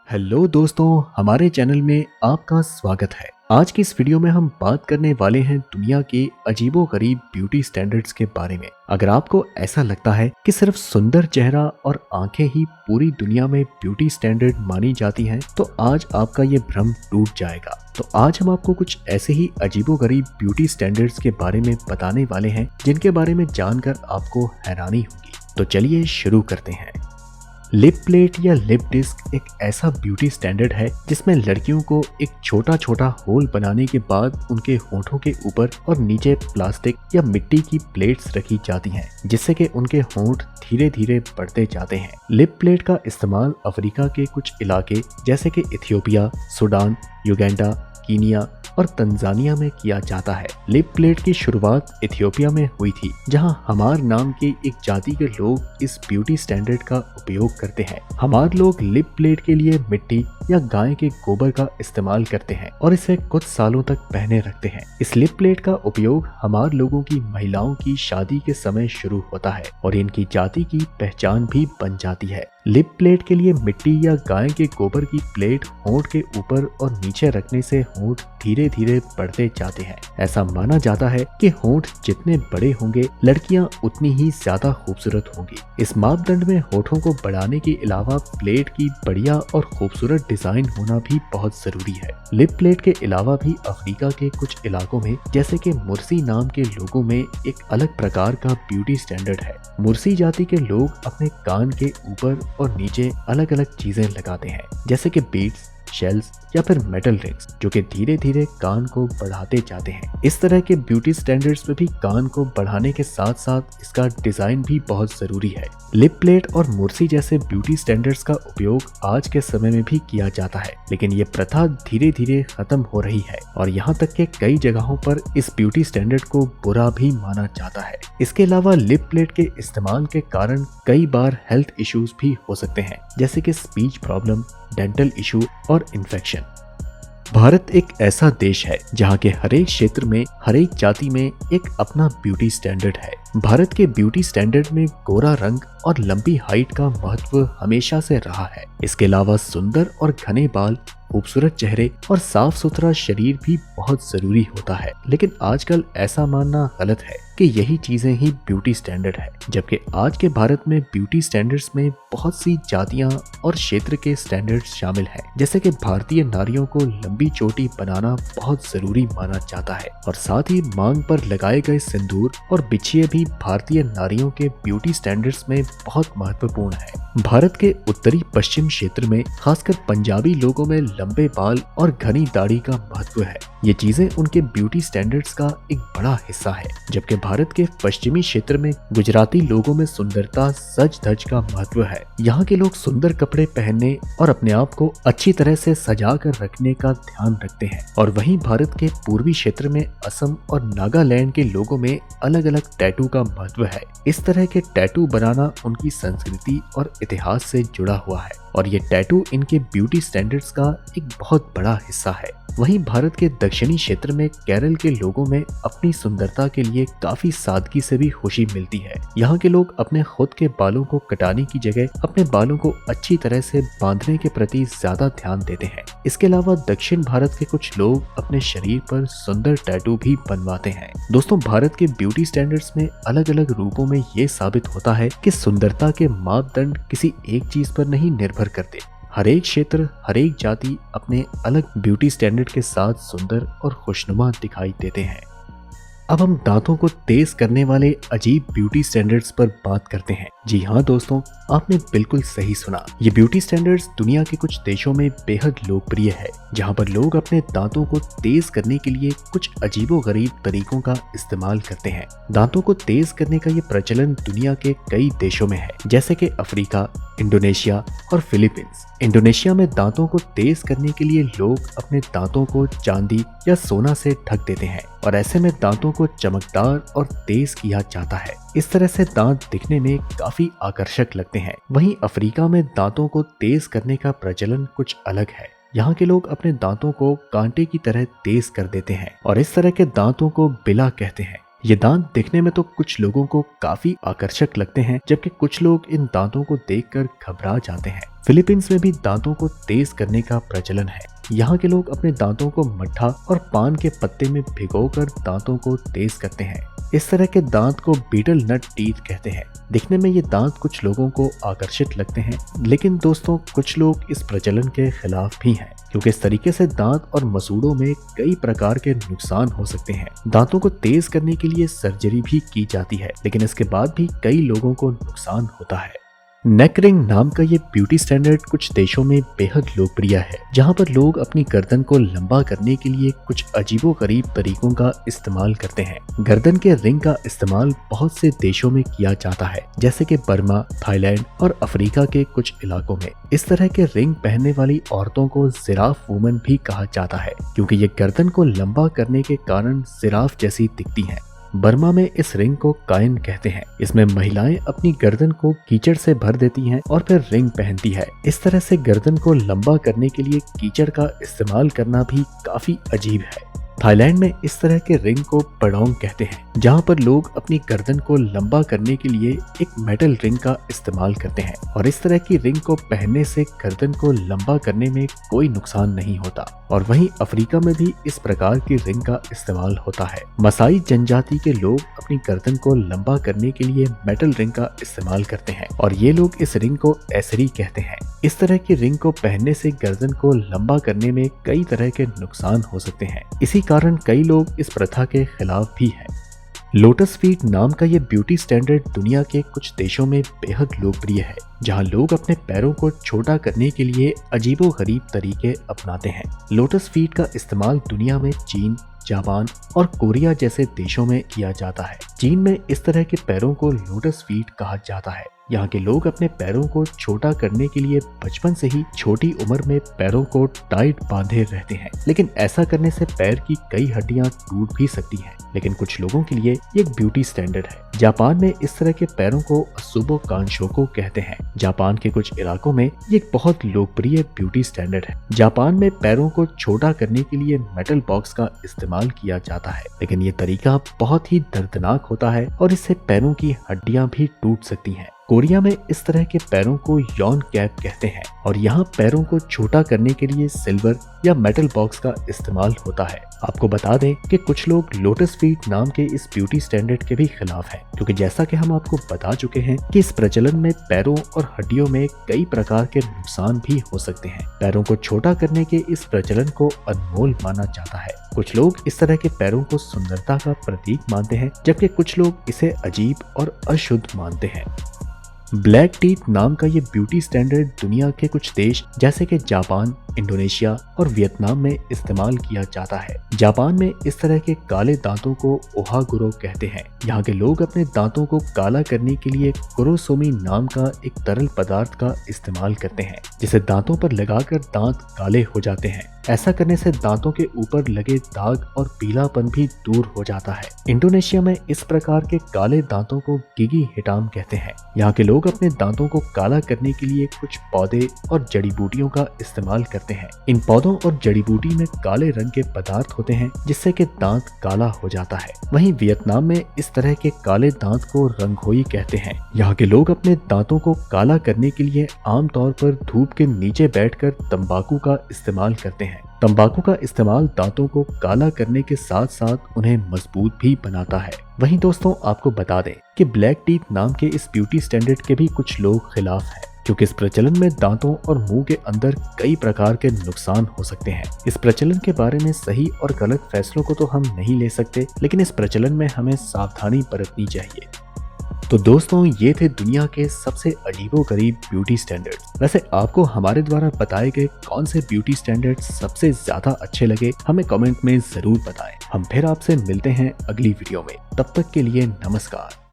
Hello दोस्तों, हमारे channel में आपका स्वागत है। आज की इस वीडियो में हम बात करने वाले हैं दुनिया के अजीबोगरीब ब्यूटी स्टैंडर्ड्स के बारे में। अगर आपको ऐसा लगता है कि सिर्फ सुंदर चेहरा और आंखें ही पूरी दुनिया में ब्यूटी स्टैंडर्ड मानी जाती हैं, तो आज आपका ये भ्रम टूट जाएगा। तो आज हम आपको कुछ ऐसे ही अजीबोगरीब ब्यूटी स्टैंडर्ड्स के बारे में बताने वाले हैं जिनके बारे में जानकर आपको हैरानी होगी। तो चलिए शुरू करते हैं। लिप प्लेट या लिप डिस्क एक ऐसा ब्यूटी स्टैंडर्ड है जिसमें लड़कियों को एक छोटा छोटा होल बनाने के बाद उनके होठों के ऊपर और नीचे प्लास्टिक या मिट्टी की प्लेट्स रखी जाती हैं, जिससे कि उनके होंठ धीरे धीरे बढ़ते जाते हैं। लिप प्लेट का इस्तेमाल अफ्रीका के कुछ इलाके जैसे कि इथियोपिया, सूडान, युगांडा, कीनिया और तंजानिया में किया जाता है। लिप प्लेट की शुरुआत इथियोपिया में हुई थी, जहां हमार नाम के एक जाति के लोग इस ब्यूटी स्टैंडर्ड का उपयोग करते हैं। हमार लोग लिप प्लेट के लिए मिट्टी या गाय के गोबर का इस्तेमाल करते हैं और इसे कुछ सालों तक पहने रखते हैं। इस लिप प्लेट का उपयोग हमार लोगों की महिलाओं की शादी के समय शुरू होता है और इनकी जाति की पहचान भी बन जाती है। लिप प्लेट के लिए मिट्टी या गाय के गोबर की प्लेट होंठ के ऊपर और नीचे रखने से होंठ धीरे धीरे बढ़ते जाते हैं। ऐसा माना जाता है कि होंठ जितने बड़े होंगे, लड़कियां उतनी ही ज्यादा खूबसूरत होंगी। इस मापदंड में होठों को बढ़ाने के अलावा प्लेट की बढ़िया और खूबसूरत डिजाइन होना भी बहुत जरूरी है। लिप प्लेट के अलावा भी अफ्रीका के कुछ इलाकों में जैसे कि मुर्सी नाम के लोगों में एक अलग प्रकार का ब्यूटी स्टैंडर्ड है। मुर्सी जाति के लोग अपने कान के ऊपर और नीचे अलग अलग चीजें लगाते हैं, जैसे कि बीड्स, शेल्स या फिर मेटल रिंग्स, जो कि धीरे धीरे कान को बढ़ाते जाते हैं। इस तरह के ब्यूटी स्टैंडर्ड्स में भी कान को बढ़ाने के साथ साथ इसका डिजाइन भी बहुत जरूरी है। लिप प्लेट और मुर्सी जैसे ब्यूटी स्टैंडर्ड्स का उपयोग आज के समय में भी किया जाता है, लेकिन ये प्रथा धीरे धीरे खत्म हो रही है और यहाँ तक कि कई जगहों पर इस ब्यूटी स्टैंडर्ड को बुरा भी माना जाता है। इसके अलावा लिप प्लेट के इस्तेमाल के कारण कई बार हेल्थ इश्यूज भी हो सकते हैं, जैसे कि स्पीच प्रॉब्लम, डेंटल इशू और इन्फेक्शन। भारत एक ऐसा देश है जहाँ के हरेक क्षेत्र में, हरेक जाति में एक अपना ब्यूटी स्टैंडर्ड है। भारत के ब्यूटी स्टैंडर्ड में गोरा रंग और लंबी हाइट का महत्व हमेशा से रहा है। इसके अलावा सुंदर और घने बाल, खूबसूरत चेहरे और साफ सुथरा शरीर भी बहुत जरूरी होता है। लेकिन आजकल ऐसा मानना गलत है कि यही चीजें ही ब्यूटी स्टैंडर्ड है, जबकि आज के भारत में ब्यूटी स्टैंडर्ड्स में बहुत सी जातियां और क्षेत्र के स्टैंडर्ड्स शामिल हैं। जैसे कि भारतीय नारियों को लंबी चोटी बनाना बहुत जरूरी माना जाता है और साथ ही मांग पर लगाए गए सिंदूर और बिछिए भी भारतीय नारियों के ब्यूटी स्टैंडर्ड्स में बहुत महत्वपूर्ण है। भारत के उत्तरी पश्चिम क्षेत्र में खासकर पंजाबी लोगों में लंबे बाल और घनी दाढ़ी का महत्व है। ये चीजें उनके ब्यूटी स्टैंडर्ड्स का एक बड़ा हिस्सा है, जबकि भारत के पश्चिमी क्षेत्र में गुजराती लोगों में सुंदरता, सज धज का महत्व है। यहाँ के लोग सुंदर कपड़े पहनने और अपने आप को अच्छी तरह से सजा कर रखने का ध्यान रखते हैं। और वहीं भारत के पूर्वी क्षेत्र में असम और नागालैंड के लोगों में अलग अलग टैटू का महत्व है। इस तरह के टैटू बनाना उनकी संस्कृति और इतिहास से जुड़ा हुआ है और ये टैटू इनके ब्यूटी स्टैंडर्ड्स का एक बहुत बड़ा हिस्सा है। वहीं भारत के दक्षिणी क्षेत्र में केरल के लोगों में अपनी सुंदरता के लिए काफी सादगी से भी खुशी मिलती है। यहाँ के लोग अपने खुद के बालों को कटाने की जगह अपने बालों को अच्छी तरह से बांधने के प्रति ज्यादा ध्यान देते हैं। इसके अलावा दक्षिण भारत के कुछ लोग अपने शरीर पर सुंदर टैटू भी बनवाते हैं। दोस्तों, भारत के ब्यूटी स्टैंडर्ड्स में अलग अलग रूपों में ये साबित होता है कि सुंदरता के मापदंड किसी एक चीज पर नहीं निर्भर करते। हरेक क्षेत्र, हरेक जाति अपने अलग ब्यूटी स्टैंडर्ड के साथ सुंदर और खुशनुमा दिखाई देते हैं। अब हम दांतों को तेज करने वाले अजीब ब्यूटी स्टैंडर्ड्स पर बात करते हैं। जी हाँ दोस्तों, आपने बिल्कुल सही सुना। ये ब्यूटी स्टैंडर्ड्स दुनिया के कुछ देशों में बेहद लोकप्रिय है, जहाँ पर लोग अपने दांतों को तेज करने के लिए कुछ अजीबोगरीब तरीकों का इस्तेमाल करते हैं। दांतों को तेज करने का ये प्रचलन दुनिया के कई देशों में है, जैसे कि अफ्रीका, इंडोनेशिया और फिलीपींस। इंडोनेशिया में दांतों को तेज करने के लिए लोग अपने दांतों को चांदी या सोना से ढक देते हैं और ऐसे में दांतों को चमकदार और तेज किया जाता है। इस तरह से दांत दिखने में काफी आकर्षक लगते हैं। वहीं अफ्रीका में दांतों को तेज करने का प्रचलन कुछ अलग है। यहाँ के लोग अपने दांतों को कांटे की तरह तेज कर देते हैं और इस तरह के दांतों को बिला कहते हैं। ये दांत दिखने में तो कुछ लोगों को काफी आकर्षक लगते हैं, जबकि कुछ लोग इन दांतों को देखकर घबरा जाते हैं। फिलीपींस में भी दांतों को तेज करने का प्रचलन है। यहाँ के लोग अपने दांतों को मट्ठा और पान के पत्ते में भिगोकर दांतों को तेज करते हैं। इस तरह के दांत को बीटल नट टीथ कहते हैं। दिखने में ये दांत कुछ लोगों को आकर्षित लगते हैं, लेकिन दोस्तों कुछ लोग इस प्रचलन के खिलाफ भी हैं, क्योंकि इस तरीके से दांत और मसूड़ों में कई प्रकार के नुकसान हो सकते हैं। दांतों को तेज करने के लिए सर्जरी भी की जाती है, लेकिन इसके बाद भी कई लोगों को नुकसान होता है। नेक रिंग नाम का ये ब्यूटी स्टैंडर्ड कुछ देशों में बेहद लोकप्रिय है, जहां पर लोग अपनी गर्दन को लंबा करने के लिए कुछ अजीबोगरीब तरीकों का इस्तेमाल करते हैं। गर्दन के रिंग का इस्तेमाल बहुत से देशों में किया जाता है, जैसे कि बर्मा, थाईलैंड और अफ्रीका के कुछ इलाकों में। इस तरह के रिंग पहनने वाली औरतों को जिराफ वुमन भी कहा जाता है, क्योंकि ये गर्दन को लंबा करने के कारण जिराफ जैसी दिखती हैं। बर्मा में इस रिंग को कायन कहते हैं। इसमें महिलाएं अपनी गर्दन को कीचड़ से भर देती हैं और फिर रिंग पहनती है। इस तरह से गर्दन को लंबा करने के लिए कीचड़ का इस्तेमाल करना भी काफी अजीब है। थाईलैंड में इस तरह के रिंग को पडोंग कहते हैं, जहां पर लोग अपनी गर्दन को लंबा करने के लिए एक मेटल रिंग का इस्तेमाल करते हैं, और इस तरह की रिंग को पहनने से गर्दन को लंबा करने में कोई नुकसान नहीं होता। और वहीं अफ्रीका में भी इस प्रकार की रिंग का इस्तेमाल होता है। मसाई जनजाति के लोग अपनी गर्दन को लंबा करने के लिए मेटल रिंग का इस्तेमाल करते हैं, और ये लोग इस रिंग को एसरी कहते हैं। इस तरह की रिंग को पहनने से गर्दन को लंबा करने में कई तरह के नुकसान हो सकते हैं। इसी कारण कई लोग इस प्रथा के खिलाफ भी हैं। लोटस फीट नाम का ये ब्यूटी स्टैंडर्ड दुनिया के कुछ देशों में बेहद लोकप्रिय है, जहां लोग अपने पैरों को छोटा करने के लिए अजीबोगरीब तरीके अपनाते हैं। लोटस फीट का इस्तेमाल दुनिया में चीन, जापान और कोरिया जैसे देशों में किया जाता है। चीन में इस तरह के पैरों को लोटस फीट कहा जाता है। यहाँ के लोग अपने पैरों को छोटा करने के लिए बचपन से ही छोटी उम्र में पैरों को टाइट बांधे रहते हैं, लेकिन ऐसा करने से पैर की कई हड्डियां टूट भी सकती हैं। लेकिन कुछ लोगों के लिए ये एक ब्यूटी स्टैंडर्ड है। जापान में इस तरह के पैरों को असुबो कांशोको कहते हैं। जापान के कुछ इलाकों में ये एक बहुत लोकप्रिय ब्यूटी स्टैंडर्ड है। जापान में पैरों को छोटा करने के लिए मेटल बॉक्स का इस्तेमाल किया जाता है, लेकिन ये तरीका बहुत ही दर्दनाक होता है और इससे पैरों की हड्डियां भी टूट सकती हैं। कोरिया में इस तरह के पैरों को यॉन कैप कहते हैं, और यहाँ पैरों को छोटा करने के लिए सिल्वर या मेटल बॉक्स का इस्तेमाल होता है। आपको बता दें कि कुछ लोग लोटस फीट नाम के इस ब्यूटी स्टैंडर्ड के भी खिलाफ हैं, क्योंकि जैसा कि हम आपको बता चुके हैं कि इस प्रचलन में पैरों और हड्डियों में कई प्रकार के नुकसान भी हो सकते हैं। पैरों को छोटा करने के इस प्रचलन को अनमोल माना जाता है। कुछ लोग इस तरह के पैरों को सुंदरता का प्रतीक मानते हैं, जबकि कुछ लोग इसे अजीब और अशुद्ध मानते हैं। ब्लैक टीथ नाम का ये ब्यूटी स्टैंडर्ड दुनिया के कुछ देश जैसे कि जापान, इंडोनेशिया और वियतनाम में इस्तेमाल किया जाता है। जापान में इस तरह के काले दांतों को ओहागुरो कहते हैं। यहाँ के लोग अपने दांतों को काला करने के लिए कुरोसोमी नाम का एक तरल पदार्थ का इस्तेमाल करते हैं, जिसे दांतों पर लगाकर दांत काले हो जाते हैं। ऐसा करने से दांतों के ऊपर लगे दाग और पीलापन भी दूर हो जाता है। इंडोनेशिया में इस प्रकार के काले दांतों को गिगी हिटाम कहते हैं। यहाँ के लोग अपने दांतों को काला करने के लिए कुछ पौधे और जड़ी बूटियों का इस्तेमाल करते हैं। इन पौधों और जड़ी बूटी में काले रंग के पदार्थ होते हैं, जिससे कि दांत काला हो जाता है। वहीं वियतनाम में इस तरह के काले दांत को रंगहोई कहते हैं। यहाँ के लोग अपने दांतों को काला करने के लिए आमतौर पर धूप के नीचे बैठकर तंबाकू का इस्तेमाल करते हैं। तंबाकू का इस्तेमाल दांतों को काला करने के साथ साथ उन्हें मजबूत भी बनाता है। वहीं दोस्तों आपको बता दें कि ब्लैक टीथ नाम के इस ब्यूटी स्टैंडर्ड के भी कुछ लोग खिलाफ हैं, क्योंकि इस प्रचलन में दांतों और मुंह के अंदर कई प्रकार के नुकसान हो सकते हैं। इस प्रचलन के बारे में सही और गलत फैसलों को तो हम नहीं ले सकते, लेकिन इस प्रचलन में हमें सावधानी बरतनी चाहिए। तो दोस्तों ये थे दुनिया के सबसे अजीबोगरीब ब्यूटी स्टैंडर्ड्स। वैसे आपको हमारे द्वारा बताए गए कौन से ब्यूटी स्टैंडर्ड्स सबसे ज्यादा अच्छे लगे, हमें कमेंट में जरूर बताएं। हम फिर आपसे मिलते हैं अगली वीडियो में। तब तक के लिए नमस्कार।